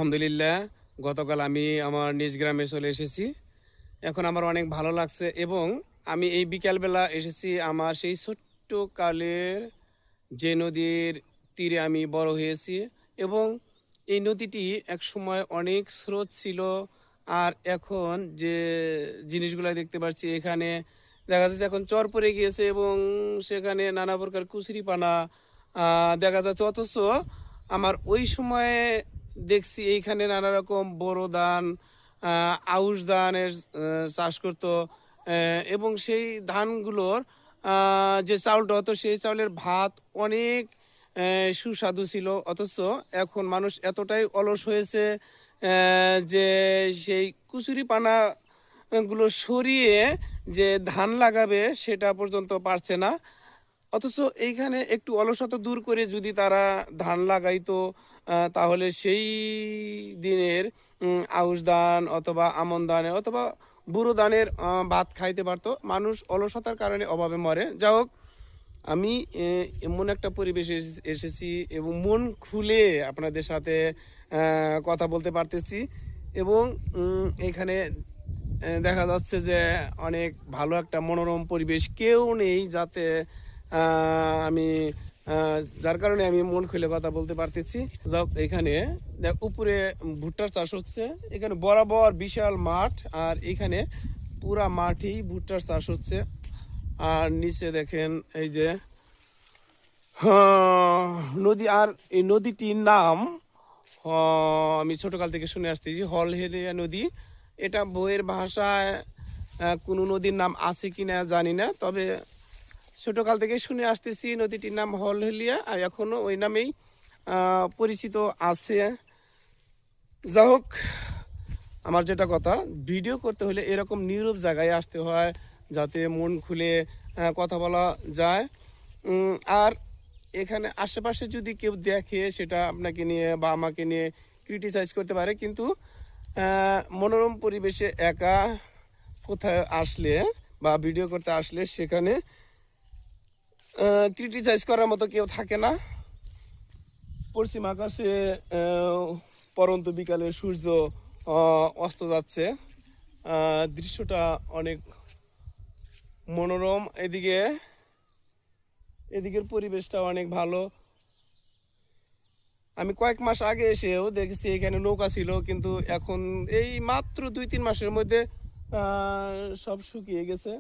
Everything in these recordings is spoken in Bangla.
আলহামদুলিল্লাহ, গতকাল আমি আমার নিজ গ্রামে চলে এসেছি। এখন আমার অনেক ভালো লাগছে এবং আমি এই বিকালবেলা এসেছি আমার সেই ছোট্ট কালের যে নদীর তীরে আমি বড় হয়েছি এবং এই নদীটি একসময় অনেক স্রোত ছিল। আর এখন যে জিনিসগুলো দেখতে পাচ্ছি এখানে দেখা যাচ্ছে এখন চর পড়ে গিয়েছে এবং সেখানে নানা প্রকার কুচুরিপানা দেখা যাচ্ছে। অথচ আমার ওই সময়ে দেখছি এইখানে নানা রকম বোরো ধান, আউশ ধানের চাষ করতো। এবং সেই ধানগুলোর যে চাউলটা হতো সেই চাউলের ভাত অনেক সুস্বাদু ছিল। অথচ এখন মানুষ এতটাই অলস হয়েছে যে সেই কুচুরি পানা গুলো সরিয়ে যে ধান লাগাবে সেটা পর্যন্ত পারছে না। অথচ এইখানে একটু অলসতা দূর করে যদি তারা ধান লাগাইতো তাহলে সেই দিনের আউশ ধান অথবা আমন ধানে অথবা বুড়ো ধানের ভাত খাইতে পারতো। মানুষ অলসতার কারণে অভাবে মরে। যা হোক, আমি এমন একটা পরিবেশে এসেছি এবং মন খুলে আপনাদের সাথে কথা বলতে পারতেছি এবং এখানে দেখা যাচ্ছে যে অনেক ভালো একটা মনোরম পরিবেশ, কেউ নেই যাতে আমি যার কারণে আমি মন খুলে কথা বলতে পারতেছি। যাক, এখানে উপরে ভুট্টার চাষ হচ্ছে, এখানে বরাবর বিশাল মাঠ আর এখানে পুরা মাঠেই ভুট্টার চাষ হচ্ছে। আর নিচে দেখেন এই যে নদী, আর এই নদীটির নাম আমি ছোটকাল থেকে শুনে আসতেছি হলহেলিয়া নদী। এটা বইয়ের ভাষায় কোনো নদীর নাম আছে কিনা জানি না, তবে ছোটকাল থেকে শুনে আসতেছি নদীটির নাম হলহেলিয়া আর এখনো ওই নামেই পরিচিত আছে। যা হোক, আমার যেটা কথা, ভিডিও করতে হলে এরকম নীরব জায়গায় আসতে হয় যাতে মন খুলে কথা বলা যায়। আর এখানে আশেপাশে যদি কেউ দেখে সেটা আপনাকে নিয়ে বা আমাকে নিয়ে ক্রিটিসাইজ করতে পারে, কিন্তু মনোরম পরিবেশে একা কোথায় আসলে বা ভিডিও করতে আসলে সেখানে ক্রিটিসাইজ করার মতো কেউ থাকে না। পশ্চিম আকাশে পরন্ত বিকালে সূর্য অস্ত যাচ্ছে, দৃশ্যটা অনেক মনোরম। এদিকের পরিবেশটা অনেক ভালো। আমি কয়েক মাস আগে এসেও দেখেছি এখানে নৌকা ছিল, কিন্তু এখন এই মাত্র 2-3 মাসের মধ্যে সব শুকিয়ে গেছে।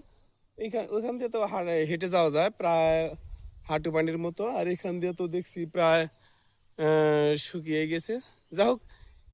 ওইখান দিয়ে তো হেঁটে যাওয়া যায় প্রায় হাঁটু পানির মতো, আর এখান দিয়ে তো দেখছি প্রায় শুকিয়ে গেছে। যা হোক,